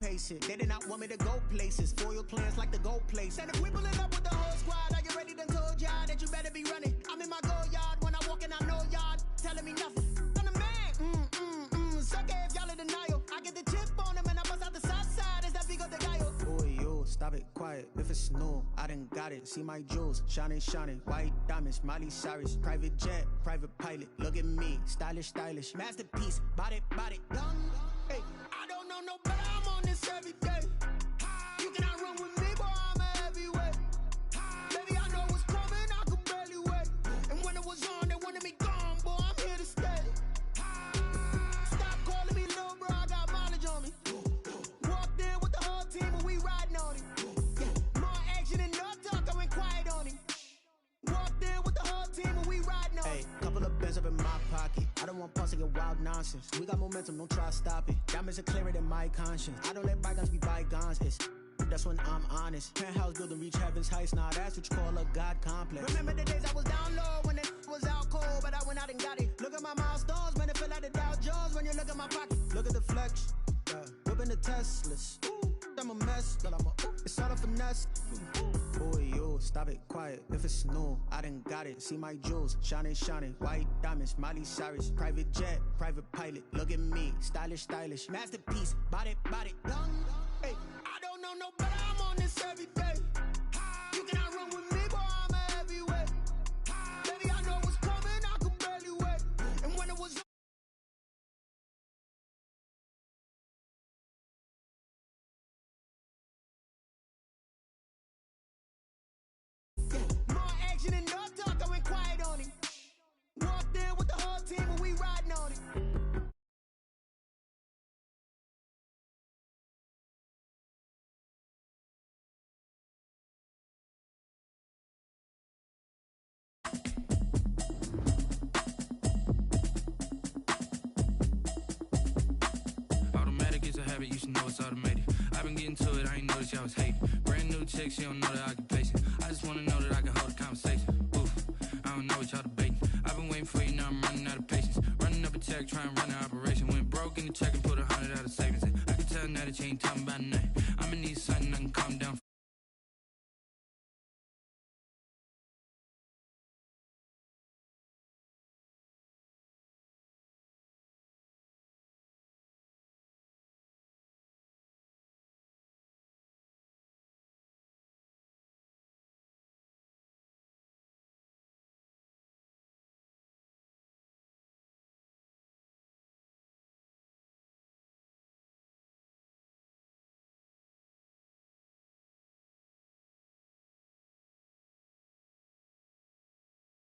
pace it. They did not want me to go places. Foil plans like the gold place. And if we pulling up with the whole squad, are you ready? Done told y'all that you better be running. I'm in my go yard when I walk in, I know y'all telling me nothing. I'm the man. Suck it if y'all in denial. I get the chip on him and I bust out the south side. Is that Vigo the guy? Boy, yo, stop it, quiet. If it's snow, I done got it. See my jewels, shining, shining. White diamonds, Miley Cyrus. Private jet, private pilot. Look at me, stylish, stylish. Masterpiece, body, body, young. Hey, I don't know no better. I'm on this every day. You cannot run with me, boy. I'm a heavyweight. Baby, I know what's coming. I could barely wait. And when it was on, they wanted me gone, boy. I'm here to stay. Stop calling me little bro. I got mileage on me. Walked in with the whole team and we riding on it. Yeah, more action and no talk. I went quiet on him. Walked in with the whole team and we riding on it. Couple of bands up in my pocket. I don't want pause to get wild nonsense. We got momentum, don't try to stop it. Diamonds are clearer than my conscience. I don't let bygones be bygones. That's when I'm honest. Penthouse building reach heaven's heights. Nah, that's what you call a God complex. Remember the days I was down low when it was out cold, but I went out and got it. Look at my milestones, man, it feel like the Dow Jones when you look at my pocket. Look at the flex, whipping the Teslas. I'm a mess, but it's all a finesse. Boy, yo, stop it, quiet. If it's snow, I done got it. See my jewels, shining, shining. White diamonds, Miley Cyrus. Private jet, private pilot. Look at me, stylish, stylish. Masterpiece, body, body, young. Hey, I don't know no better. I'm on this every day. You cannot run with me, boy. I'm a heavyweight. Baby, I know what's coming. I could barely wait. And when it was more action and no talk, I went quiet on him. Walked in with the whole team and we riding on it. Automatic is a habit, you should know it's automated. I've been getting to it, I ain't noticed y'all was hating. Brand new chick, she don't know that I can place it. I just wanna know that I can hold a conversation. Oof, I don't know what y'all debating. I've been waiting for you, now I'm running out of patience. Running up a check, trying to run an operation. Went broke in the check and put 100 out of savings in. I can tell now that you ain't talking about nothing. I'ma need something I can calm down.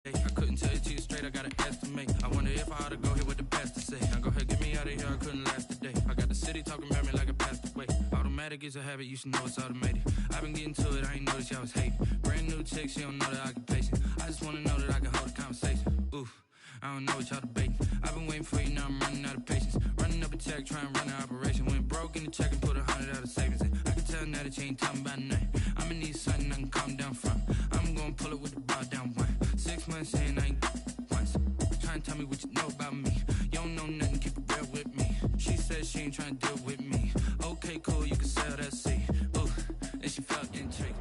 I couldn't tell it to you straight, I gotta estimate. I wonder if I ought to go here with the best to say. Now go ahead, get me out of here, I couldn't last a day. I got the city talking about me like I passed away. Automatic is a habit, you should know it's automated. I've been getting to it, I ain't noticed y'all was hating. Brand new chick, she don't know the occupation. I just wanna know that I can hold a conversation. Oof, I don't know what y'all debating. I've been waiting for you, now I'm running out of patience. Running up a check, trying to run an operation. Went broke in the check and put 100 out of savings in. I can tell now that you ain't talking about nothing. I'ma need something I can calm down from. I'm gonna pull it with the bar down one. 6 months in, I ain't once. Trying to tell me what you know about me. You don't know nothing, keep it real with me. She said she ain't trying to deal with me. Okay, cool, you can sell that seat. Ooh, and she felt intrigued.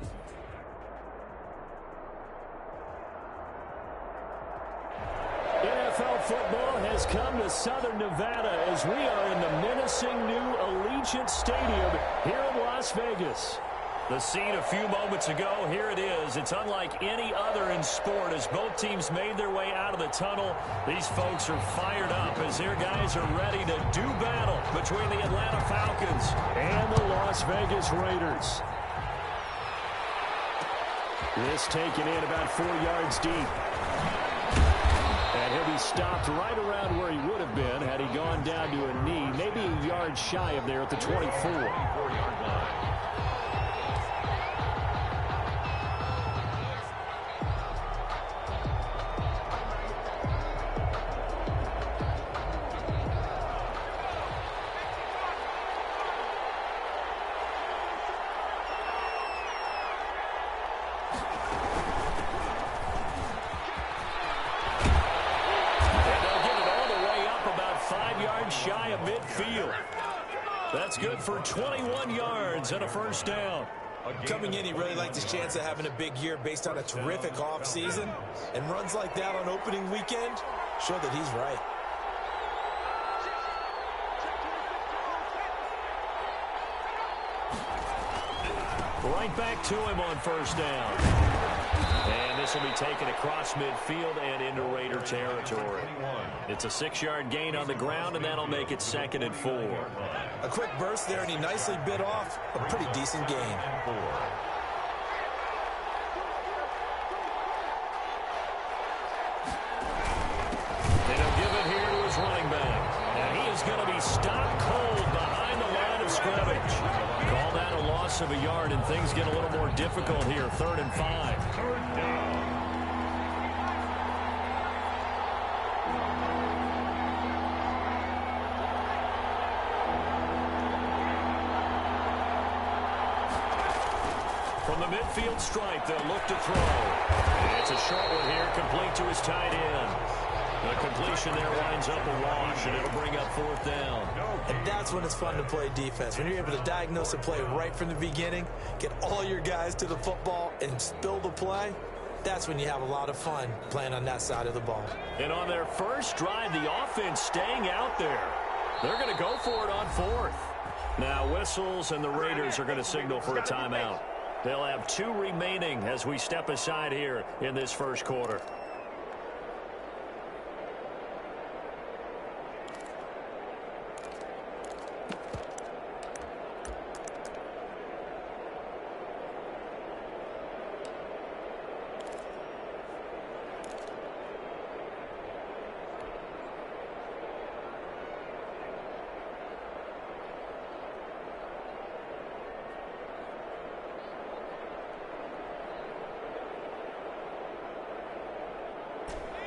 NFL football has come to Southern Nevada as we are in the menacing new Allegiant Stadium here in Las Vegas. The scene a few moments ago, here it is. It's unlike any other in sport as both teams made their way out of the tunnel. These folks are fired up as their guys are ready to do battle between the Atlanta Falcons and the Las Vegas Raiders. This taken in about 4 yards deep. And he'll be stopped right around where he would have been had he gone down to a knee, maybe a yard shy of there at the 24-yard line. That's good for 21 yards and a first down. Coming in, he really liked his chance of having a big year based on a terrific offseason. And runs like that on opening weekend show that he's right. Right back to him on first down. And this will be taken across midfield and into Raider territory. It's a 6-yard gain on the ground, and that'll make it 2nd and 4. A quick burst there, and he nicely bit off a pretty decent gain. And he'll give it here to his running back. And he is going to be stopped cold behind the line of scrimmage. Call that a loss of a yard, and things get a little more difficult here. 3rd and 5. From the midfield stripe, they'll look to throw. And it's a short one here, complete to his tight end. The completion there winds up a wash, and it'll bring up 4th down. And that's when it's fun to play defense. When you're able to diagnose a play right from the beginning, get all your guys to the football, and spill the play, that's when you have a lot of fun playing on that side of the ball. And on their first drive, the offense staying out there. They're going to go for it on 4th. Now whistles, and the Raiders are going to signal for a timeout. They'll have 2 remaining as we step aside here in this first quarter.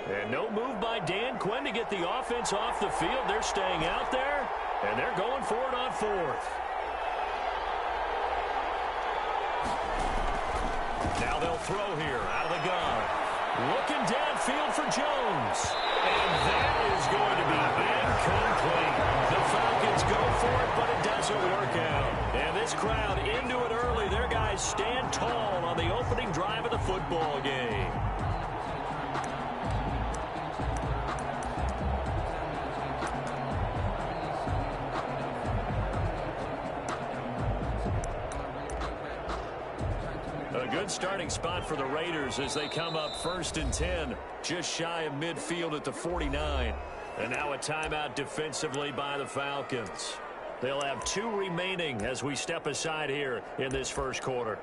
And no move by Dan Quinn to get the offense off the field. They're staying out there, and they're going for it on 4th. Now they'll throw here out of the gun. Looking downfield for Jones. And that is going to be incomplete. The Falcons go for it, but it doesn't work out. And this crowd into it early. Their guys stand tall on the opening drive of the football game. Good starting spot for the Raiders as they come up 1st and 10, just shy of midfield at the 49. And now a timeout defensively by the Falcons. They'll have 2 remaining as we step aside here in this first quarter.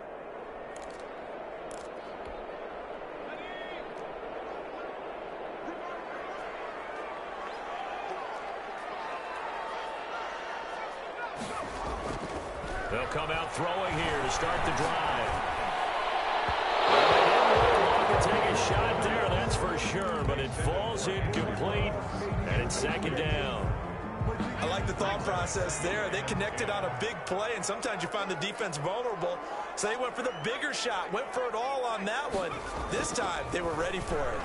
They'll come out throwing here to start the drive. Take a shot there, that's for sure, but it falls incomplete, and it's 2nd down. I like the thought process there. They connected on a big play, and sometimes you find the defense vulnerable, so they went for the bigger shot, went for it all on that one. This time, they were ready for it.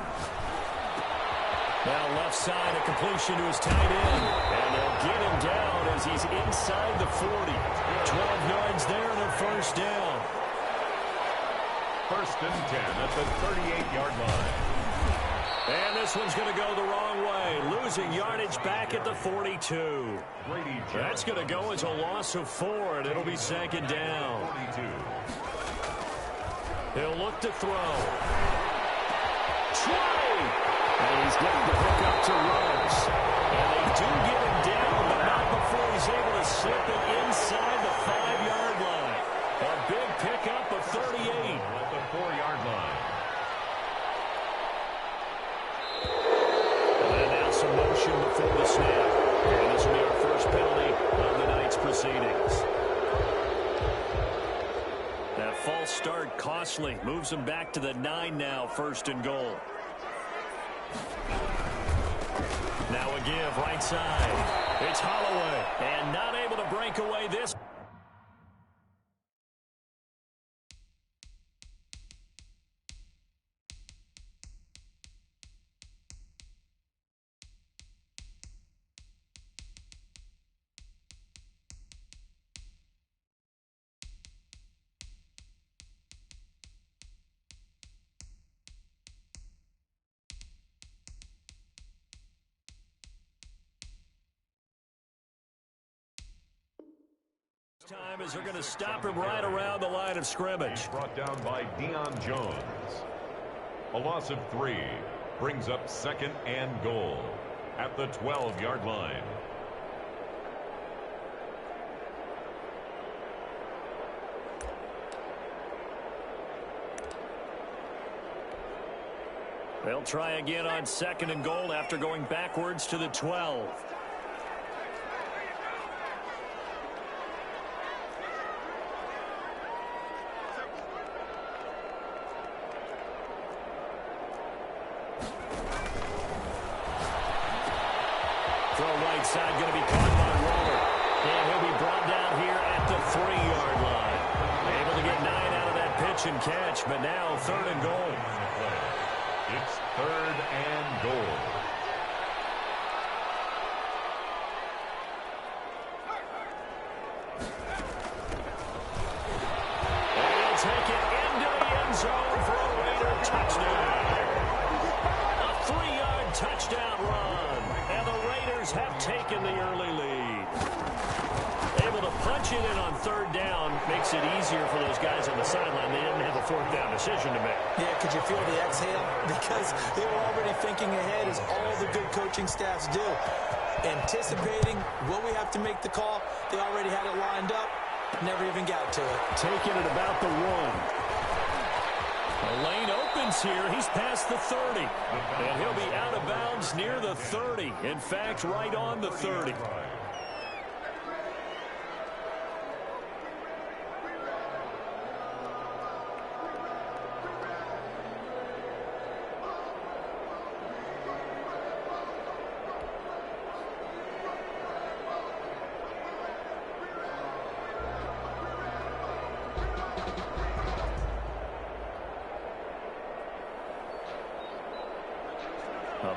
Now left side, a completion to his tight end, and they'll get him down as he's inside the 40. 12 yards there and a first down. 1st and 10 at the 38-yard line. And this one's going to go the wrong way. Losing yardage back at the 42. That's going to go as a loss of 4, and it'll be 2nd down. 42. He'll look to throw. Try! And he's getting the hook up to Rhodes. And they do get him down, but not before he's able to slip it inside the 5-yard line. A big pickup of 38. At the 4-yard line. And now some motion before the snap. And this will be our first penalty of the night's proceedings. That false start costly. Moves him back to the 9 now, 1st and goal. Now a give right side. It's Holloway. And not able to break away this. time as they're going to stop him right around the line of scrimmage. Brought down by Deion Jones. A loss of 3 brings up 2nd and goal at the 12-yard line. They'll try again on 2nd and goal after going backwards to the 12. Throw right side going to be caught by Waller. And he'll be brought down here at the 3-yard line. Able to get 9 out of that pitch and catch, but now 3rd and goal. It's 3rd and goal. And he'll take it into the end zone for a Raider touchdown. A 3-yard touchdown run. And the Raiders have taken the early lead. Able to punch it in on 3rd down. Makes it easier for those guys on the sideline. They didn't have a 4th down decision to make. Yeah, could you feel the exhale? Because they were already thinking ahead, as all the good coaching staffs do. Anticipating, will we have to make the call? They already had it lined up. Never even got to it. Taking it about the 1. The lane opens here. He's past the 30. And he'll be out of bounds near the 30. In fact, right on the 30.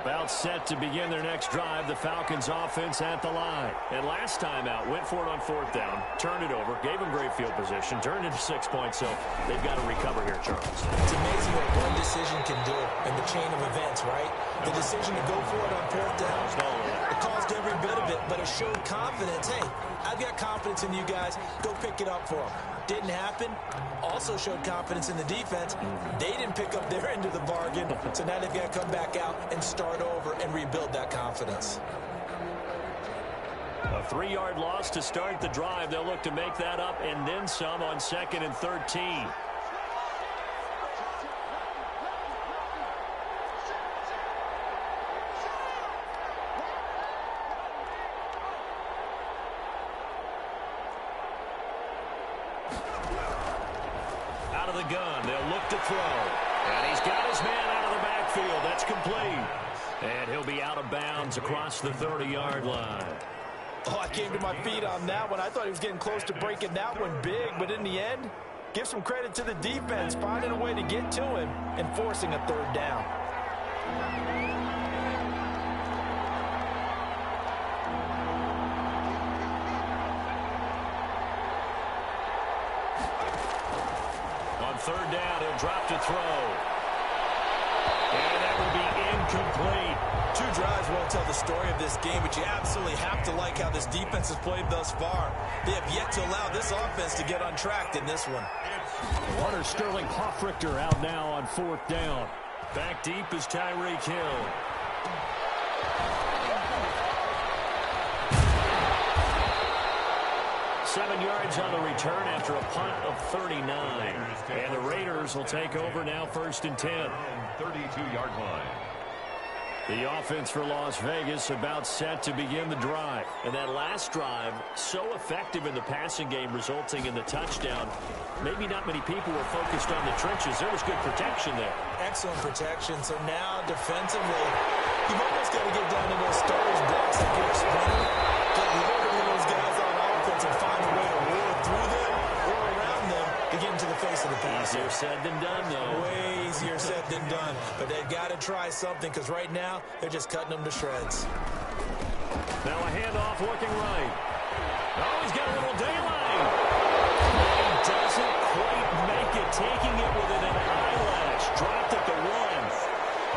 About set to begin their next drive, the Falcons offense at the line. And last time out, went for it on 4th down, turned it over, gave them great field position, turned into 6 points, so they've got to recover here, Charles. It's amazing what one decision can do in the chain of events, right? The decision to go for it on 4th down, it caused every bit of it, but it showed confidence. Hey, I've got confidence in you guys. Go pick it up for them. Didn't happen. Also showed confidence in the defense. They didn't pick up their end of the bargain, so now they've got to come back out and start over and rebuild that confidence. A 3-yard loss to start the drive. They'll look to make that up and then some on 2nd and 13. Out of the gun, they'll look to throw. And he's got his man out of the backfield. That's complete. And he'll be out of bounds across the 30-yard line. Oh, I came to my feet on that one. I thought he was getting close to breaking that one big, but in the end, give some credit to the defense, finding a way to get to him and forcing a 3rd down. On 3rd down, he'll drop to throw. And that will be incomplete. 2 drives won't tell the story of this game, but you absolutely have to like how this defense has played thus far. They have yet to allow this offense to get untracked in this one. Hunter Sterling Hoffrichter out now on 4th down. Back deep is Tyreek Hill. Seven yards on the return after a punt of 39. And the Raiders will take over now 1st and 10. 32-yard line. The offense for Las Vegas about set to begin the drive. And that last drive, so effective in the passing game, resulting in the touchdown. Maybe not many people were focused on the trenches. There was good protection there. Excellent protection. So now defensively, you've almost got to get down to those starters blocks like you're sprinting. Get loaded with those guys on offense and find a way to roar through them or around them to get into the face of the pass. Easier said than done, though. Way easier said than done. But they've got to try something, because right now they're just cutting them to shreds. Now a handoff looking right. Oh, he's got a little daylight. He doesn't quite make it, taking it within an eyelash. Dropped at the 1.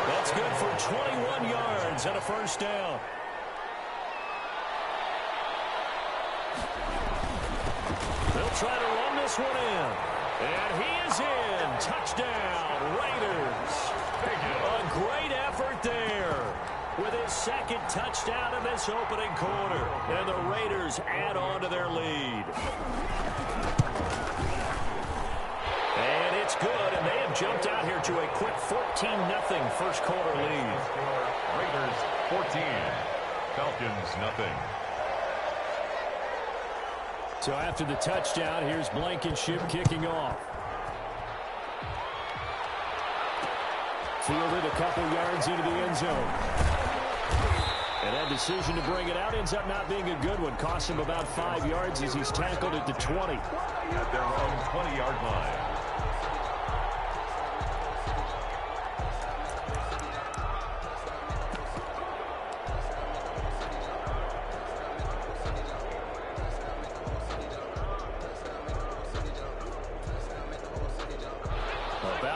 That's good for 21 yards and a 1st down. try to run this one in. And he is in. Touchdown, Raiders. A great effort there with his second touchdown in this opening quarter. And the Raiders add on to their lead. And it's good, and they have jumped out here to a quick 14-0 first quarter lead. Raiders 14, Falcons nothing. So after the touchdown, here's Blankenship kicking off. Fielded a couple yards into the end zone. And that decision to bring it out ends up not being a good one. Cost him about 5 yards as he's tackled at the 20. At their own 20-yard line.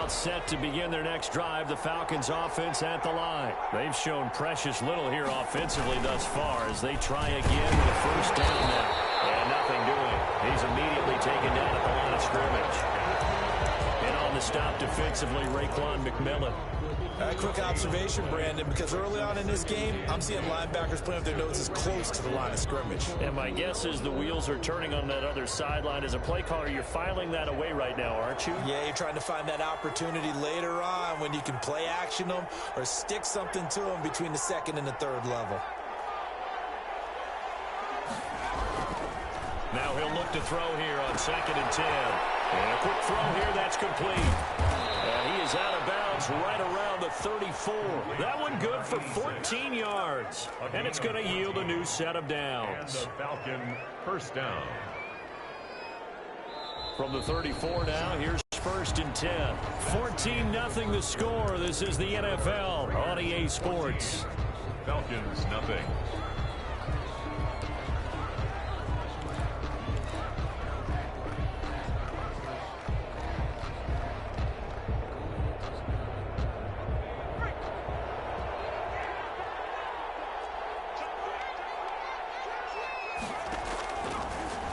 Set to begin their next drive, the Falcons offense at the line. They've shown precious little here offensively thus far as they try again with a first down now. And nothing doing. He's immediately taken down at the line of scrimmage. And on the stop defensively, Raekwon McMillan. Quick observation, Brandon, because early on in this game, I'm seeing linebackers playing with their noses close to the line of scrimmage. And my guess is the wheels are turning on that other sideline. As a play caller, you're filing that away right now, aren't you? Yeah, you're trying to find that opportunity later on when you can play action them or stick something to them between the second and the third level. Now he'll look to throw here on 2nd and 10. And a quick throw here, that's complete. And he is out of bounds right around the 34. That one good for 14 yards. And it's going to yield a new set of downs. And the Falcon first down. From the 34 now, here's 1st and 10. 14-0 the score. This is the NFL on EA Sports. Falcons nothing.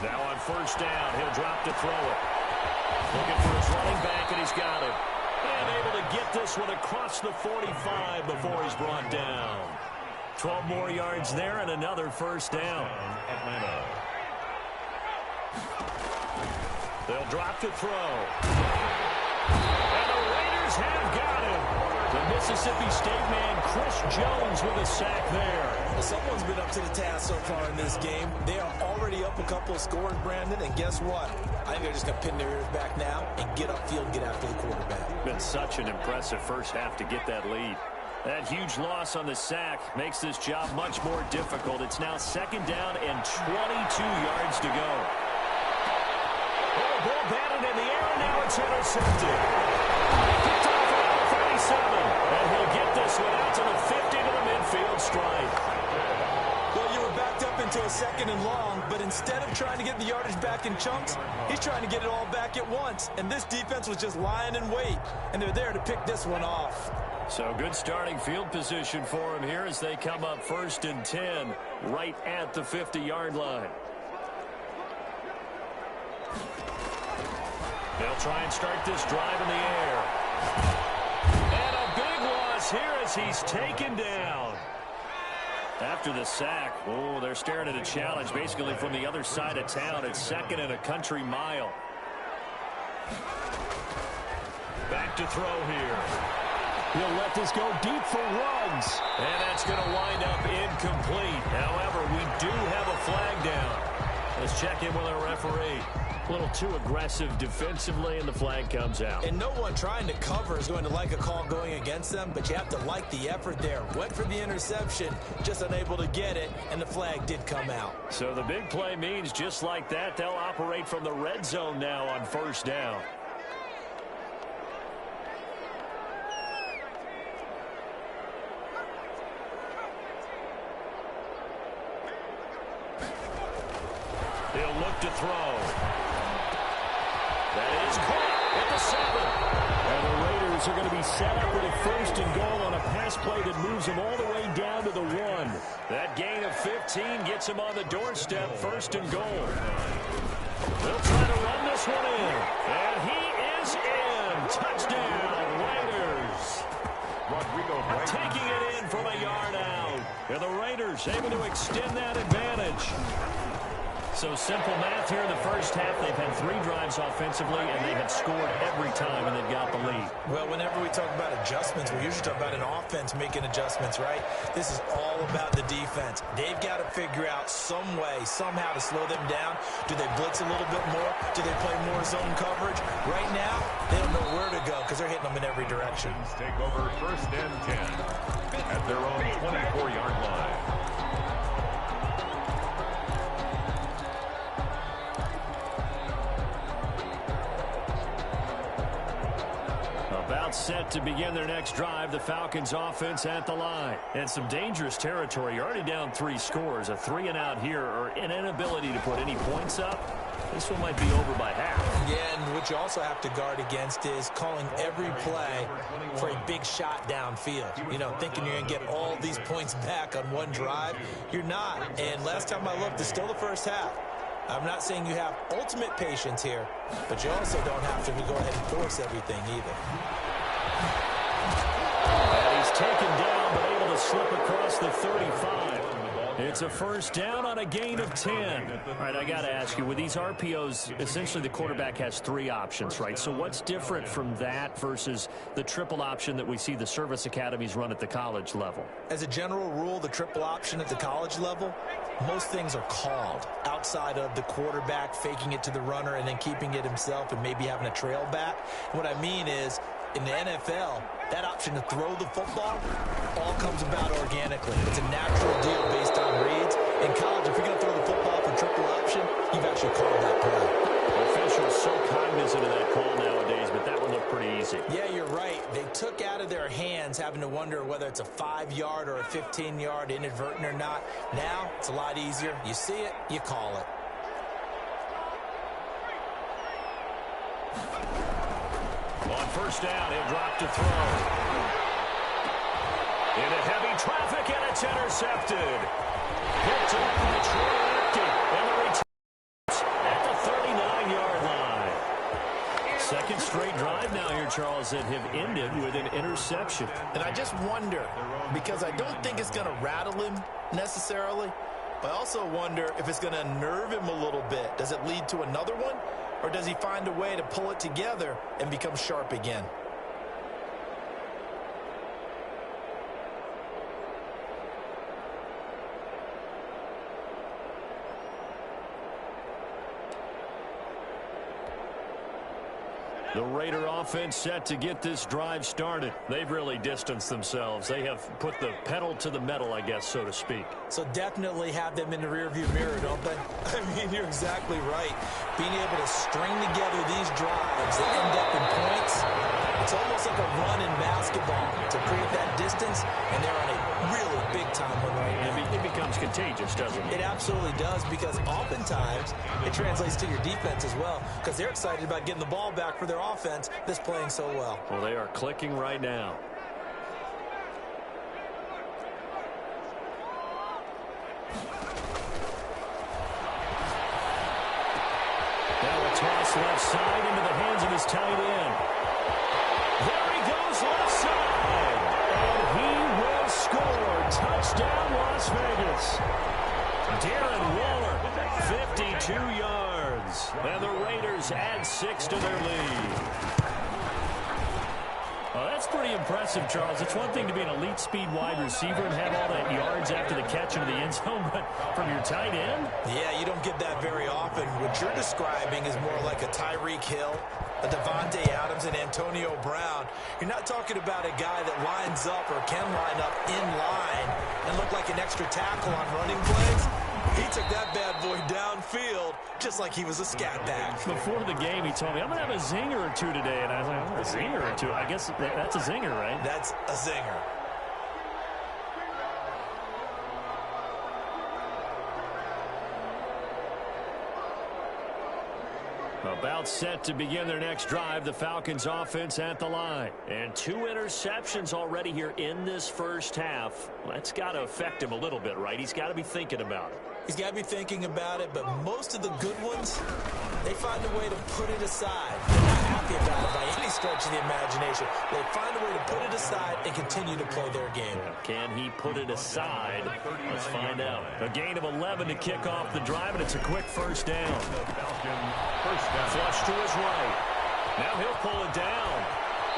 Now on first down, he'll drop to throw it. Looking for his running back, and he's got it. And able to get this one across the 45 before he's brought down. 12 more yards there and another first down. Atlanta. They'll drop to throw. And the Raiders have got him. The Mississippi State man, Chris Jones, with a sack there. Well, someone's been up to the task so far in this game. They are already up a couple of scores, Brandon, and guess what? I think they're just going to pin their ears back now and get upfield and get after the quarterback. Been such an impressive first half to get that lead. That huge loss on the sack makes this job much more difficult. It's now 2nd down and 22 yards to go. Oh, ball batted in the air, and now it's intercepted. Picked off around the 37, and he'll get this one out to the 50 to the midfield stripe. Well, you were backed up into a 2nd and long, but instead of trying to get the yardage back in chunks, he's trying to get it all back at once. And this defense was just lying in wait, and they're there to pick this one off. So good starting field position for him here as they come up 1st and 10 right at the 50-yard line. They'll try and start this drive in the air. And a big loss here as he's taken down. After the sack, oh, they're staring at a challenge basically from the other side of town. It's 2nd and a country mile. Back to throw here. He'll let this go deep for Ruggs. And that's going to wind up incomplete. However, we do have a flag down. Let's check in with our referee. A little too aggressive defensively, and the flag comes out. And no one trying to cover is going to like a call going against them, but you have to like the effort there. Went for the interception, just unable to get it, and the flag did come out. So the big play means just like that, they'll operate from the red zone now on first down. He'll look to throw. That is caught at the 7. And the Raiders are going to be set up with a 1st and goal on a pass play that moves them all the way down to the 1. That gain of 15 gets him on the doorstep, 1st and goal. They'll try to run this one in. And he is in. Touchdown, Raiders. Taking it in from a yard out. And the Raiders able to extend that advantage. So simple math here in the first half. They've had 3 drives offensively, and they have scored every time, and they've got the lead. Well, whenever we talk about adjustments, we usually talk about an offense making adjustments, right? This is all about the defense. They've got to figure out some way, somehow to slow them down. Do they blitz a little bit more? Do they play more zone coverage? Right now, they don't know where to go because they're hitting them in every direction. Take over first and 10 at their own 24-yard line. About set to begin their next drive, the Falcons offense at the line. And some dangerous territory. You're already down 3 scores. A 3-and-out here, or an inability to put any points up. This one might be over by half. Yeah, and what you also have to guard against is calling every play for a big shot downfield. You know, thinking you're going to get all these points back on one drive. You're not. And last time I looked, it's still the first half. I'm not saying you have ultimate patience here, but you also don't have to go ahead and force everything either. And he's taken down, but able to slip across the 35. It's a first down on a gain of 10. All right, I got to ask you, with these RPOs, essentially the quarterback has 3 options, right? So what's different from that versus the triple option that we see the service academies run at the college level? As a general rule, the triple option at the college level, most things are called outside of the quarterback faking it to the runner and then keeping it himself and maybe having a trail back. What I mean is, in the NFL, that option to throw the football all comes about organically. It's a natural deal based on reads. In college, if you're going to throw the football for triple option, you've actually called that play. Officials so cognizant of that call nowadays, but that one looked pretty easy. Yeah, you're right. They took out of their hands having to wonder whether it's a 5-yard or a 15-yard inadvertent or not. Now, it's a lot easier. You see it, you call it. On first down, he'll drop to throw. Into heavy traffic, and it's intercepted. Picked up by Troy Apke, and the return at the 39-yard line. Second straight drive now here, Charles, that have ended with an interception. And I just wonder, because I don't think it's going to rattle him necessarily, but I also wonder if it's going to unnerve him a little bit. Does it lead to another one? Or does he find a way to pull it together and become sharp again? The Raider offense set to get this drive started. They've really distanced themselves. They have put the pedal to the metal, I guess, so to speak. So definitely have them in the rearview mirror, don't they? I mean, you're exactly right. Being able to string together these drives that end up in points, it's almost like a run in basketball to create that distance, and they're on a really big-time one right now. It becomes contagious, doesn't it? It absolutely does, because oftentimes it translates to your defense as well, because they're excited about getting the ball back for their offense that's playing so well. Well, they are clicking right now. Now a toss left side into the hands of his tight end. There he goes left side. And he will score. Touchdown, Las Vegas. Darren Waller, 52 yards. And the Raiders add 6 to their lead. Well, that's pretty impressive, Charles. It's one thing to be an elite speed wide receiver and have all that yards after the catch into the end zone, but from your tight end? Yeah, you don't get that very often. What you're describing is more like a Tyreek Hill, a Devontae Adams, and Antonio Brown. You're not talking about a guy that lines up or can line up in line and look like an extra tackle on running plays. He took that bad boy downfield just like he was a scat back. Before the game, he told me, I'm going to have a zinger or two today. And I was like, a zinger or two? I guess that's a zinger, right? That's a zinger. About set to begin their next drive, the Falcons offense at the line. And 2 interceptions already here in this first half. That's got to affect him a little bit, right? He's got to be thinking about it. He's got to be thinking about it, but most of the good ones, they find a way to put it aside. They're not happy about it by any stretch of the imagination. They find a way to put it aside and continue to play their game. Can he put it aside? Let's find out. A gain of 11 to kick off the drive, and it's a quick first down. Flush to his right. Now he'll pull it down.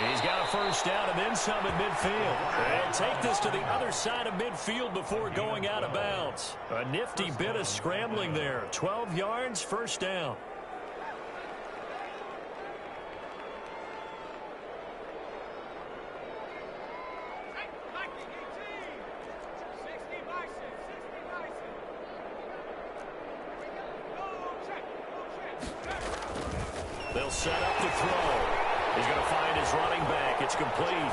He's got a first down and then some at midfield. They'll take this to the other side of midfield before going out of bounds. A nifty bit of scrambling there. 12 yards, first down. They'll set up to throw. He's going to find his running back. It's complete.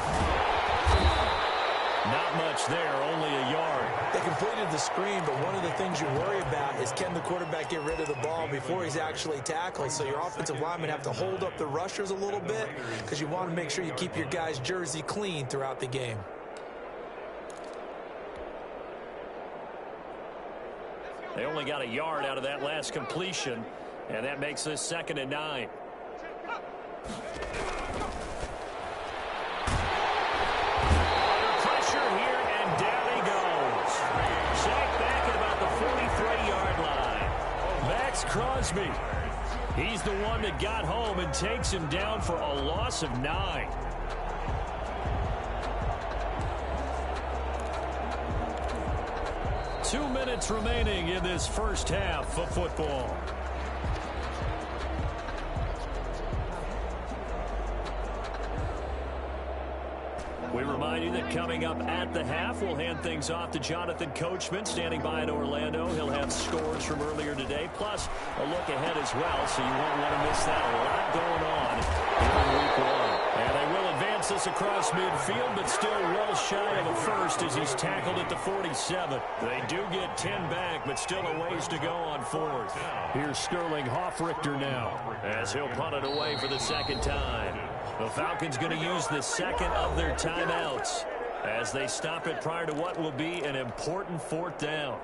Not much there, only a yard. They completed the screen, but one of the things you worry about is can the quarterback get rid of the ball before he's actually tackled. So your offensive linemen have to hold up the rushers a little bit because you want to make sure you keep your guy's jersey clean throughout the game. They only got a yard out of that last completion, and that makes this 2nd and 9. Crosby. He's the one that got home and takes him down for a loss of 9. Two minutes remaining in this first half of football. We remind you that coming up at the half, we'll hand things off to Jonathan Coachman, standing by in Orlando. He'll have scores from earlier today, plus a look ahead as well, so you won't want to miss that. A lot going on here in Week 1. And they will advance this across midfield, but still well shy of a first as he's tackled at the 47. They do get 10 back, but still a ways to go on 4th. Here's Sterling Hoffrichter now, as he'll punt it away for the 2nd time. The Falcons going to use the 2nd of their timeouts as they stop it prior to what will be an important 4th down.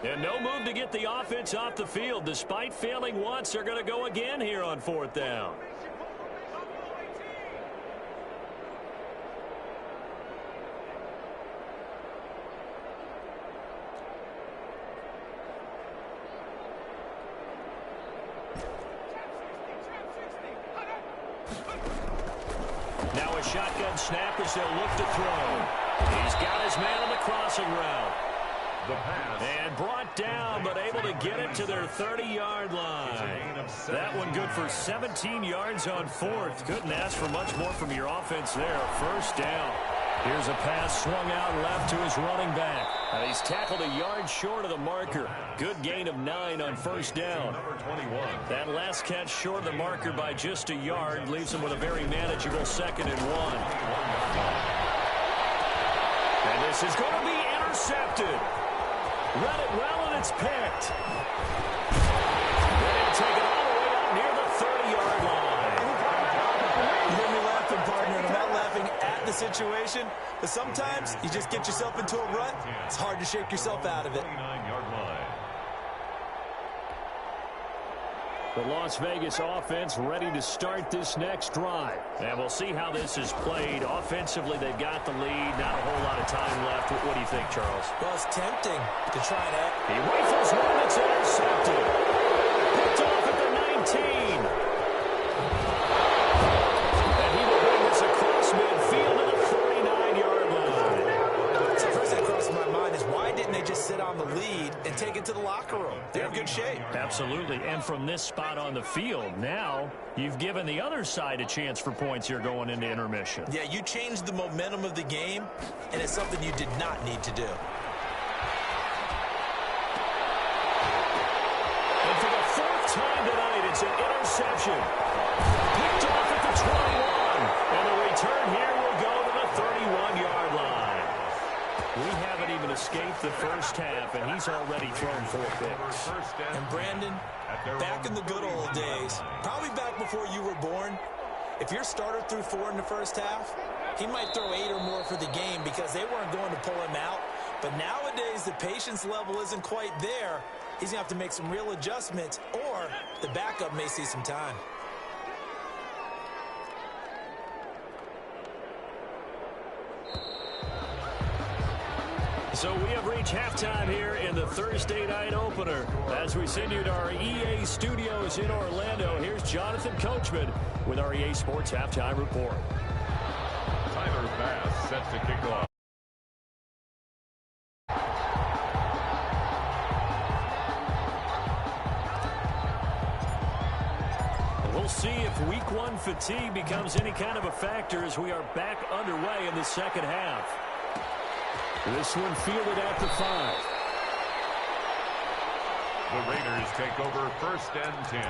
And no move to get the offense off the field. Despite failing once, they're going to go again here on 4th down. Now a shotgun snap as they'll look to throw. He's got his man on the crossing route. The pass. And brought down, but able to get it to their 30-yard line. That one good for 17 yards on 4th. Couldn't ask for much more from your offense there. First down. Here's a pass swung out left to his running back. And he's tackled a yard short of the marker. Good gain of 9 on first down. That last catch short of the marker by just a yard leaves him with a very manageable 2nd and 1. And this is going to be intercepted. Read it well, and it's picked. They'll take it all the way up near the 30-yard line. You hear me laughing, partner, and I'm not laughing at the situation, but sometimes you just get yourself into a rut. It's hard to shake yourself out of it. 29-yard line. The Las Vegas offense ready to start this next drive. And we'll see how this is played. Offensively, they've got the lead. Not a whole lot of time left. What do you think, Charles? Well, it's tempting to try that. He rifles one that's intercepted. Picked off at the 19. And he will bring this across midfield to the 49-yard line. So first that crosses my mind is why didn't they just sit on the lead and take it to the locker room? They're in good shape. Absolutely. And from this spot on the field, now you've given the other side a chance for points here going into intermission. Yeah, you changed the momentum of the game, and it's something you did not need to do. And for the 4th time tonight, it's an interception. Picked off at the 21. And the return here will go to the 31-yard line. escape the first half, and he's already thrown 4 picks. And Brandon, back in the good old days, probably back before you were born, if your starter threw 4 in the first half, he might throw 8 or more for the game because they weren't going to pull him out. But nowadays, the patience level isn't quite there. He's going to have to make some real adjustments, or the backup may see some time. So we have reached halftime here in the Thursday night opener. As we send you to our EA studios in Orlando, here's Jonathan Coachman with our EA Sports Halftime Report. Tyler Bass set to kick off. We'll see if week 1 fatigue becomes any kind of a factor as we are back underway in the second half. This one fielded at the 5. The Raiders take over 1st and 10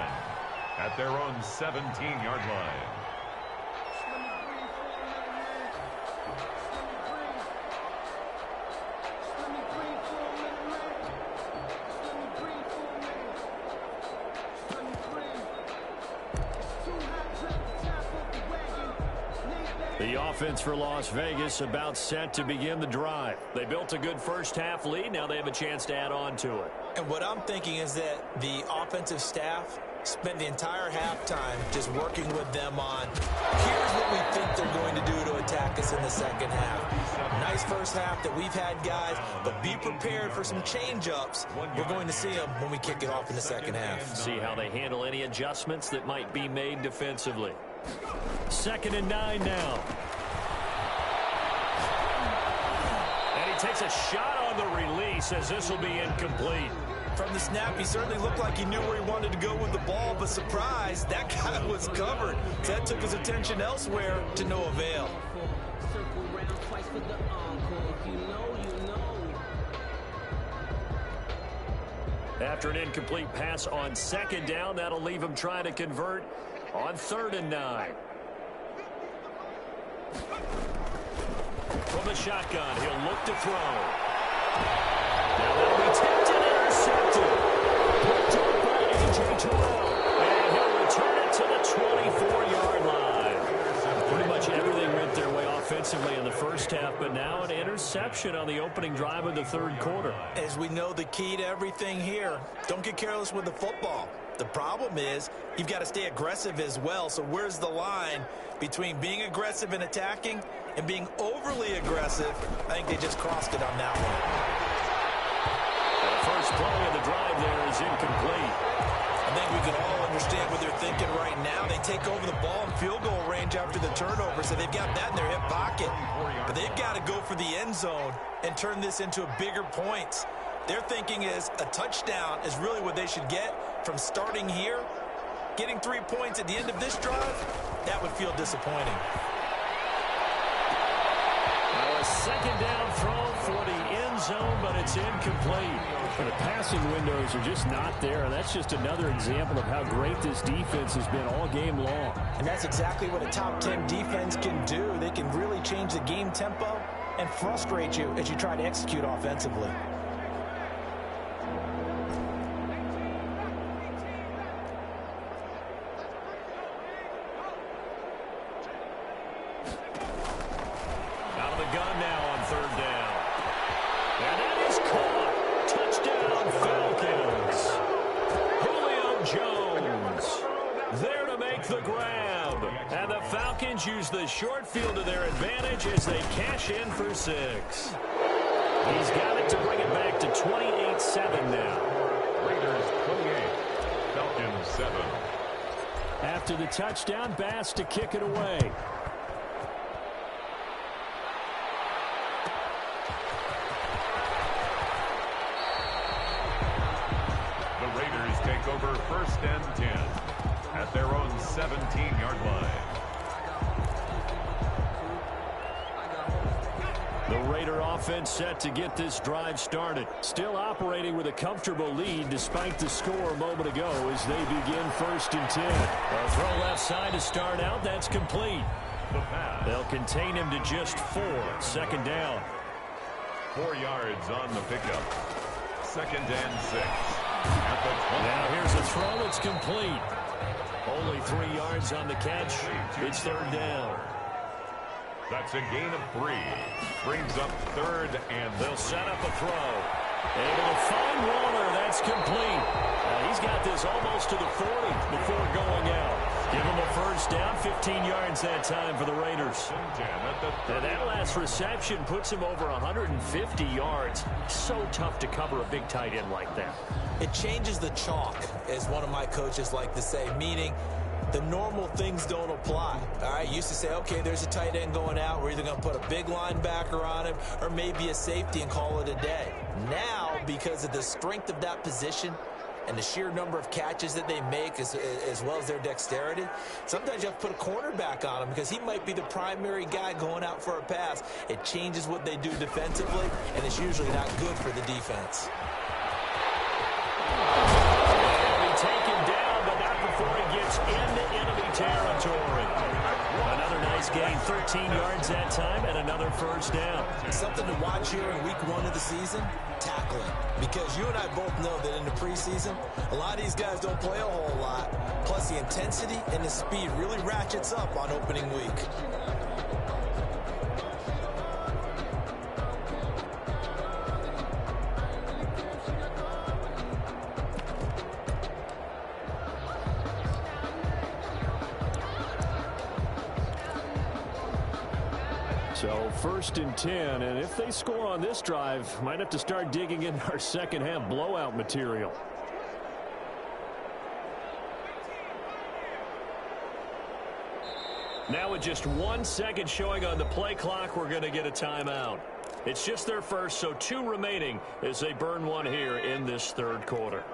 at their own 17-yard line. The offense for Las Vegas about set to begin the drive. They built a good first half lead. Now they have a chance to add on to it. And what I'm thinking is that the offensive staff spent the entire halftime just working with them on, here's what we think they're going to do to attack us in the second half. Nice first half that we've had, guys, but be prepared for some change-ups. We're going to see them when we kick it off in the second half. See how they handle any adjustments that might be made defensively. 2nd and 9 now. And he takes a shot on the release as this will be incomplete. From the snap, he certainly looked like he knew where he wanted to go with the ball, but surprise, that guy was covered. So that took his attention elsewhere to no avail. After an incomplete pass on 2nd down, that'll leave him trying to convert on 3rd and 9. From the shotgun, he'll look to throw. Now that'll be tipped and intercepted. Picked up by A.J. Terrell. And he'll return it to the 24-yard line. Pretty much everything went their way offensively in the first half, but now an interception on the opening drive of the 3rd quarter. As we know, the key to everything here, don't get careless with the football. The problem is you've got to stay aggressive as well. So where's the line between being aggressive and attacking and being overly aggressive? I think they just crossed it on that one. The first play of the drive there is incomplete. I think we can all understand what they're thinking right now. They take over the ball in field goal range after the turnover, so they've got that in their hip pocket. But they've got to go for the end zone and turn this into bigger points. Their thinking is a touchdown is really what they should get from starting here. Getting 3 points at the end of this drive, that would feel disappointing. Now a 2nd down throw for the end zone, but it's incomplete. The passing windows are just not there, and that's just another example of how great this defense has been all game long. And that's exactly what a top 10 defense can do. They can really change the game tempo and frustrate you as you try to execute offensively. Out of the gun now on 3rd down. And that is caught. Touchdown, Falcons. Julio Jones there to make the grab. And the Falcons use the short field to their advantage as they cash in for 6. He's got it to bring it back to 28-7 now. Raiders 28, Falcons 7. After the touchdown, Bass to kick it away. The Raiders take over 1st and 10 at their own 17-yard line. The Raider offense set to get this drive started. Still operating with a comfortable lead despite the score a moment ago as they begin 1st and 10. A throw left side to start out. That's complete. They'll contain him to just 4. 2nd down. 4 yards on the pickup. 2nd and 6. At the 20. Now here's a throw. It's complete. Only 3 yards on the catch. It's 3rd down. That's a gain of 3. Brings up 3rd and they'll set up a throw. Able to find Waller. That's complete. He's got this almost to the 40 before going out. Give him a 1st down. 15 yards that time for the Raiders. And that last reception puts him over 150 yards. So tough to cover a big tight end like that. It changes the chalk, as one of my coaches like to say, meaning the normal things don't apply. All right, used to say, okay, there's a tight end going out. We're either going to put a big linebacker on him or maybe a safety and call it a day. Now, because of the strength of that position and the sheer number of catches that they make as well as their dexterity, sometimes you have to put a cornerback on him because he might be the primary guy going out for a pass. It changes what they do defensively, and it's usually not good for the defense. He'll be taken down, but not before he gets into enemy territory. Another nice gain, 13 yards that time, and another 1st down. Something to watch here in week 1 of the season, tackling. Because you and I both know that in the preseason, a lot of these guys don't play a whole lot. Plus, the intensity and the speed really ratchets up on opening week. So 1st and 10, and if they score on this drive, might have to start digging in our second half blowout material. Now with just 1 second showing on the play clock, we're going to get a timeout. It's just their first, so 2 remaining as they burn one here in this 3rd quarter.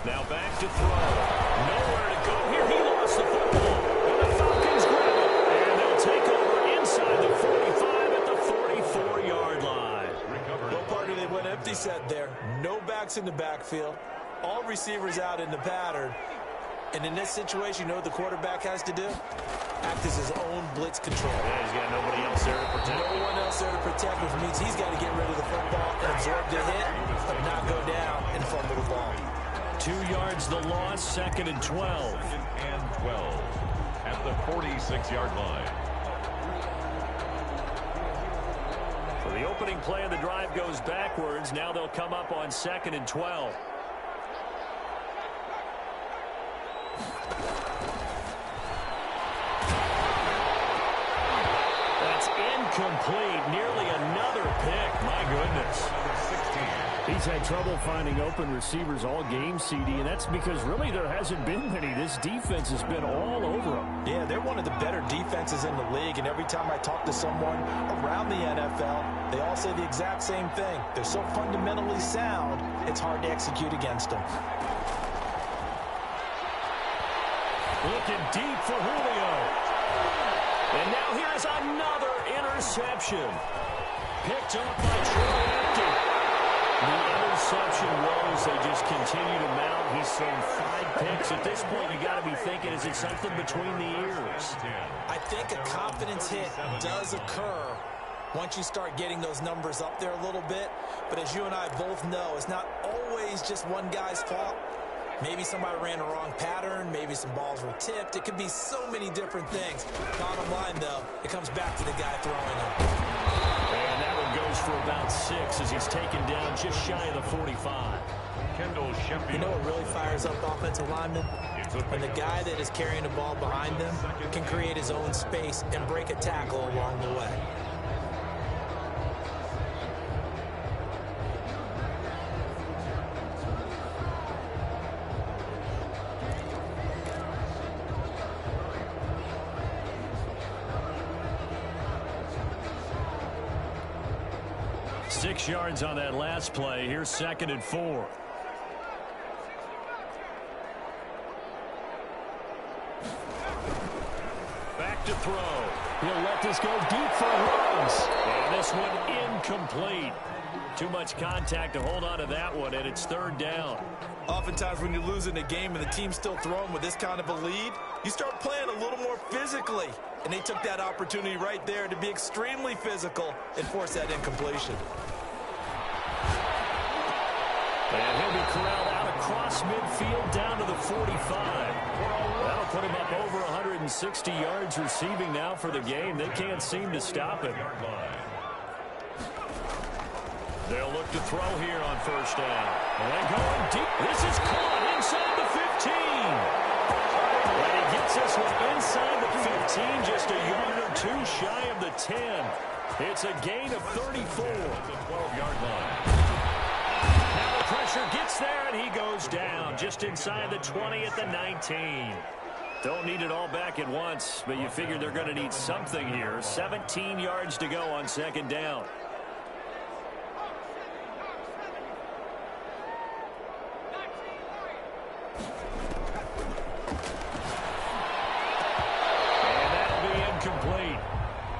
Now back to throw. Nowhere to go here. He lost the football. And the Falcons grab it. And they'll take over inside the 45 at the 44-yard line. Well, partner, they went empty set there. No backs in the backfield. All receivers out in the pattern. And in this situation, you know what the quarterback has to do? Act as his own blitz control. Yeah, he's got nobody else there to protect. No one else there to protect, which means he's got to get rid of the football and absorb the hit, but not go down and fumble the ball. 2 yards the loss, 2nd and 12. 2nd and 12 at the 46-yard line. So the opening play of the drive goes backwards. Now they'll come up on 2nd and 12. That's incomplete. Nearly another pick. My goodness. He's had trouble finding open receivers all game, CD, and that's because really there hasn't been many. This defense has been all over them. Yeah, they're one of the better defenses in the league, and every time I talk to someone around the NFL, they all say the exact same thing. They're so fundamentally sound, it's hard to execute against them. Looking deep for Julio. And now here's another interception. Picked up by Troy Apke. The interception rolls, they just continue to mount. He's thrown 5 picks. At this point, you got to be thinking, is it something between the ears? I think a confidence hit does occur once you start getting those numbers up there a little bit. But as you and I both know, it's not always just one guy's fault. Maybe somebody ran a wrong pattern. Maybe some balls were tipped. It could be so many different things. Bottom line, though, it comes back to the guy throwing them. And that one goes for about 6 as he's taken down just shy of the 45. You know what really fires up offensive linemen? When the guy that is carrying the ball behind them can create his own space and break a tackle along the way. Six yards on that last play. Here's 2nd and 4. Back to throw. He'll let this go deep for Ruggs. And this one incomplete. Too much contact to hold on to that one, and it's third down. Oftentimes when you're losing a game and the team's still throwing with this kind of a lead, you start playing a little more physically. And they took that opportunity right there to be extremely physical and force that incompletion. And he'll be corralled out across midfield down to the 45. That'll put him up over 160 yards receiving now for the game. They can't seem to stop him. They'll look to throw here on first down. And they're going deep. This is caught inside the 15. And he gets this one inside the 15, just a yard or two shy of the 10. It's a gain of 34. The 12-yard line. Now the pressure gets there, and he goes down just inside the 20 at the 19. Don't need it all back at once, but you figure they're going to need something here. 17 yards to go on second down.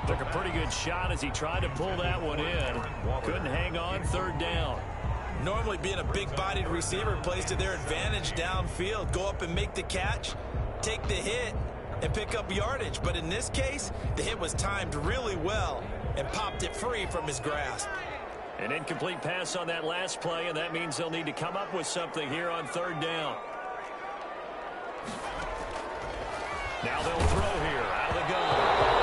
Took a pretty good shot as he tried to pull that one in. Couldn't hang on, third down. Normally being a big-bodied receiver plays to their advantage downfield. Go up and make the catch, take the hit, and pick up yardage. But in this case, the hit was timed really well and popped it free from his grasp. An incomplete pass on that last play, and that means they'll need to come up with something here on third down. Now they'll throw here out of the gun.